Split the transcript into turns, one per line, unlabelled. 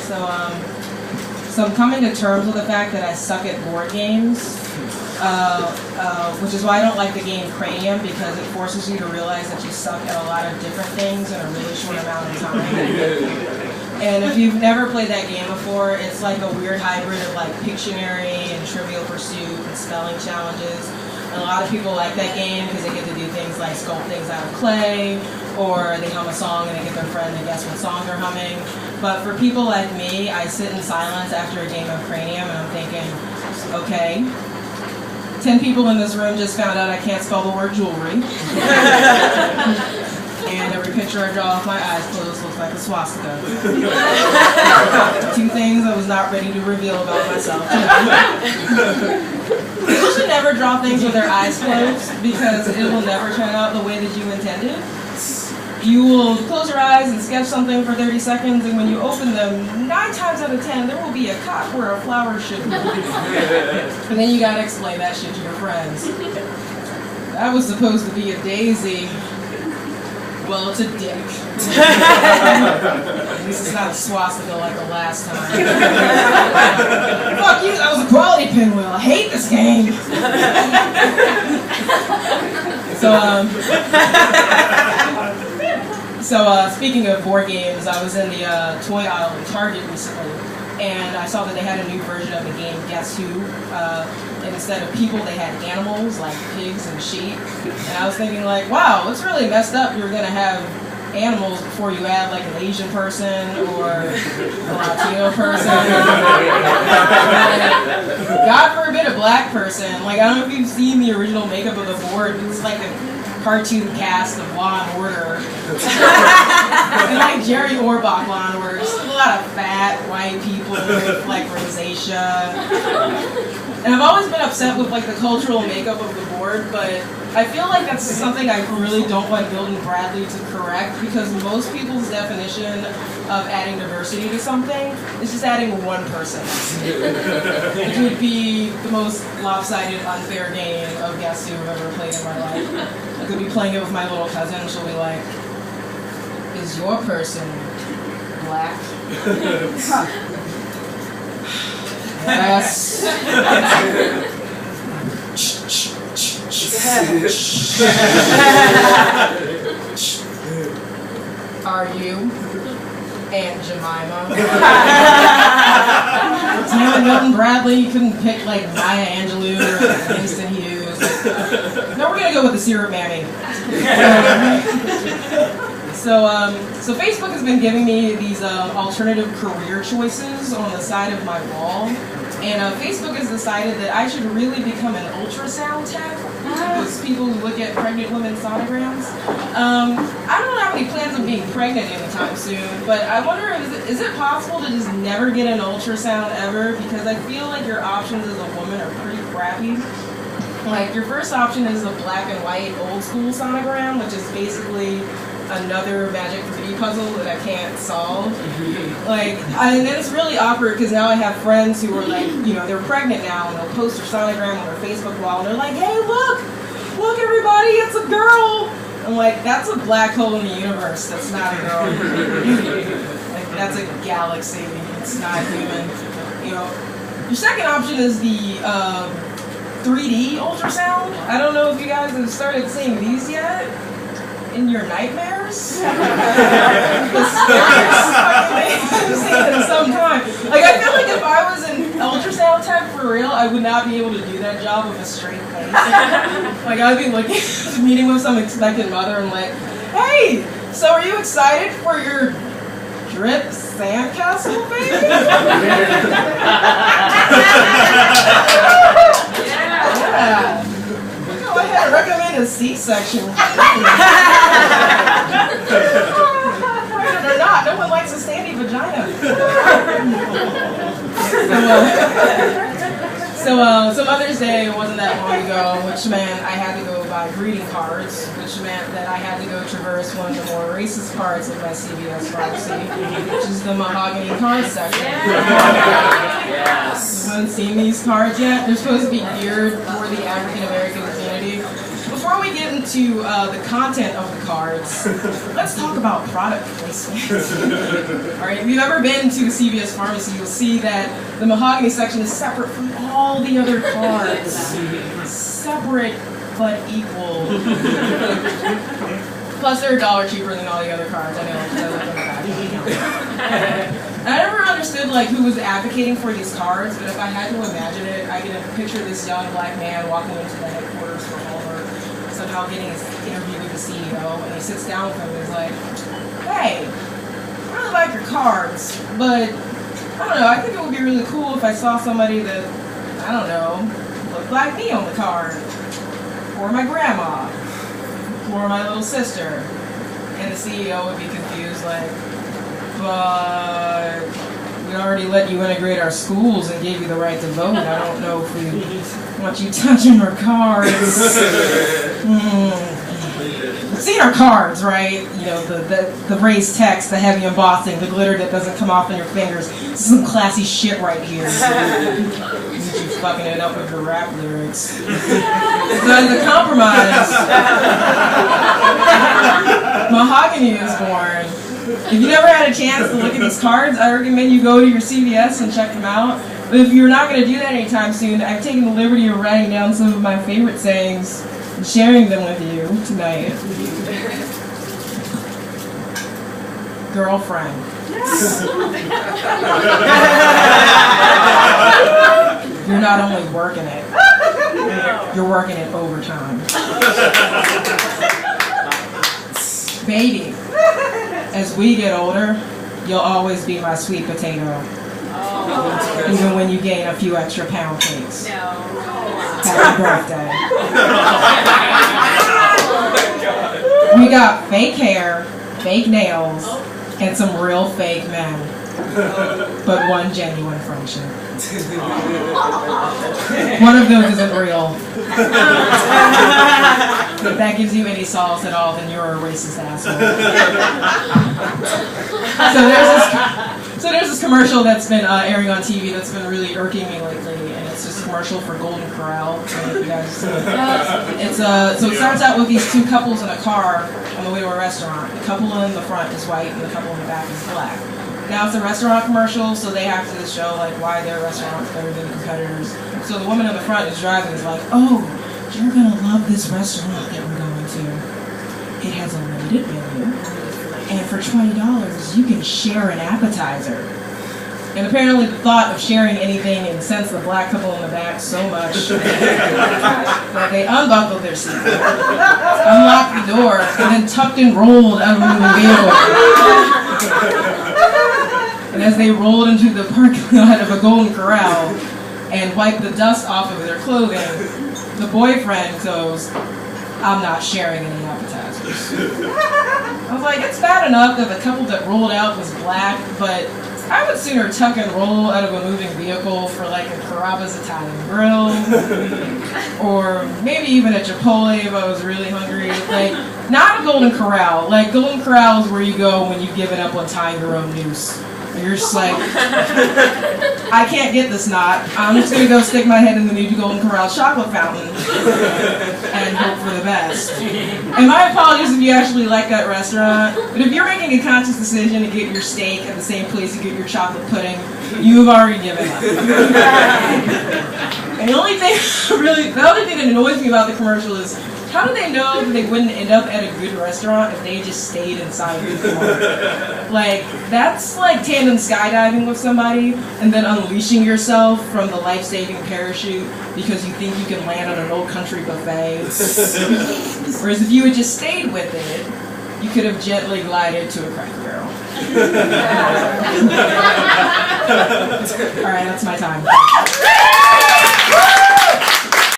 So I'm coming to terms with the fact that I suck at board games, which is why I don't like the game Cranium, because it forces you to realize that you suck at a lot of different things in a really short amount of time. And if you've never played that game before, it's like a weird hybrid of like Pictionary and Trivial Pursuit and spelling challenges. And a lot of people like that game because they get to do things like sculpt things out of clay, or they hum a song and they get their friend to guess what song they're humming. But for people like me, I sit in silence after a game of Cranium and I'm thinking, okay, 10 people in this room just found out I can't spell the word jewelry. And every picture I draw with my eyes closed looks like a swastika. Two things I was not ready to reveal about myself. People should never draw things with their eyes closed because it will never turn out the way that you intended. You will close your eyes and sketch something for 30 seconds, and when you open them, 9 times out of 10, there will be a cock where a flower should be. And then you gotta explain that shit to your friends. That was supposed to be a daisy. Well, it's a dick. At least it's not a swastika like the last time. Fuck you, that was a quality pinwheel. I hate this game. So speaking of board games, I was in the toy aisle at Target recently, and I saw that they had a new version of the game Guess Who. And instead of people, they had animals like pigs and sheep. And I was thinking like, wow, it's really messed up. You're gonna have animals before you add like an Asian person or a Latino person. God forbid a black person. Like, I don't know if you've seen the original makeup of the board. It's like a cartoon cast of Law and Order. And like Jerry Orbach Law and Order. Just a lot of fat white people with like rosacea. And I've always been upset with like the cultural makeup of the board, but I feel like that's something I really don't want Bill and Bradley to correct, because most people's definition of adding diversity to something is just adding one person. It would be the most lopsided, unfair game of Guess Who I've ever played in my life. I could be playing it with my little cousin and she'll be like, is your person black? Yes. Are you Aunt Jemima? Damn, Milton Bradley, you couldn't pick like Maya Angelou or Winston Hughes. No, we're gonna go with the Syrup Mammy. So Facebook has been giving me these alternative career choices on the side of my wall. And Facebook has decided that I should really become an ultrasound tech. Those people who look at pregnant women's sonograms. I don't have any plans of being pregnant anytime soon, but I wonder, is it possible to just never get an ultrasound ever? Because I feel like your options as a woman are pretty crappy. Like, your first option is the black and white old school sonogram, which is basically another Magic 3D puzzle that I can't solve. Like, and then it's really awkward because now I have friends who are like, you know, they're pregnant now and they'll post their sonogram on their Facebook wall and they're like, hey, look everybody, it's a girl. I'm like, that's a black hole in the universe. That's not a girl. Like, that's a galaxy. It's not human. You know, your second option is the 3D ultrasound. I don't know if you guys have started seeing these yet. In your nightmares? I've seen it in some time. Like, I feel like if I was an ultrasound tech for real, I would not be able to do that job with a straight face. Like, I'd be looking, meeting with some expectant mother and like, hey, so are you excited for your drip sandcastle, baby? Yeah. Go ahead, recommend a C-section. Or not, no one likes a sandy vagina. So Mother's Day wasn't that long ago, which meant I had to go buy greeting cards, which meant that I had to go traverse one of the more racist parts of my CVS pharmacy, which is the mahogany card section. Yes. You haven't seen these cards yet? They're supposed to be geared for the African American community. Before we get into the content of the cards, let's talk about product placement. All right, if you've ever been to a CVS pharmacy, you'll see that the mahogany section is separate from all the other cards. Separate but equal. Plus, they're $1 cheaper than all the other cards. I know. I never understood like who was advocating for these cards, but if I had to imagine it, I could picture this young black man walking into the headquarters for Walmart, somehow getting his interview with the CEO, and he sits down with him and is like, "Hey, I really like your cards, but I don't know. I think it would be really cool if I saw somebody that I don't know looked like me on the card, or my grandma, or my little sister." And the CEO would be confused, like, "But we already let you integrate our schools and gave you the right to vote. I don't know if we want you touching our cards." You've seen our cards, right? You know, the raised text, the heavy embossing, the glitter that doesn't come off on your fingers. This is some classy shit right here. You fucking it up with your rap lyrics. So as a compromise, mahogany is born. If you never had a chance to look at these cards, I recommend you go to your CVS and check them out. But if you're not going to do that anytime soon, I've taken the liberty of writing down some of my favorite sayings and sharing them with you tonight. Girlfriend. You're not only working it, you're working it overtime. Baby. As we get older, you'll always be my sweet potato. Oh. Even when you gain a few extra pound cakes. No. Happy birthday. We got fake hair, fake nails, and some real fake men. But one genuine friendship. One of those isn't real. If that gives you any solace at all, then you're a racist asshole. So there's this commercial that's been airing on TV that's been really irking me lately, and it's just a commercial for Golden Corral. So if you guys see it. So it starts out with these two couples in a car on the way to a restaurant. The couple in the front is white, and the couple in the back is black. Now it's a restaurant commercial, so they have to show like why their restaurant's better than competitors. So the woman in the front is driving is like, "Oh, you're gonna love this restaurant that we're going to. It has a limited menu, and for $20 you can share an appetizer." And apparently the thought of sharing anything incensed the black couple in the back so much that they unbuckled their seat, unlocked the door, and then tucked and rolled out of the vehicle. And as they rolled into the parking lot of a Golden Corral and wiped the dust off of their clothing, the boyfriend goes, "I'm not sharing any appetizers." I was like, it's bad enough that the couple that rolled out was black, but I would sooner tuck and roll out of a moving vehicle for like a Carrabba's Italian Grill, or maybe even a Chipotle if I was really hungry. Like, not a Golden Corral. Like, Golden Corral is where you go when you've given up on tying your own noose. You're just like, I can't get this knot. I'm just gonna go stick my head in the new Golden Corral chocolate fountain and hope for the best. And my apologies if you actually like that restaurant, but if you're making a conscious decision to get your steak at the same place you get your chocolate pudding, you've already given up. And the only thing that annoys me about the commercial is, how do they know that they wouldn't end up at a good restaurant if they just stayed inside the car? Like, that's like tandem skydiving with somebody and then unleashing yourself from the life-saving parachute because you think you can land on an old country buffet. Whereas if you had just stayed with it, you could have gently glided to a Cracker Barrel. Alright, that's my time.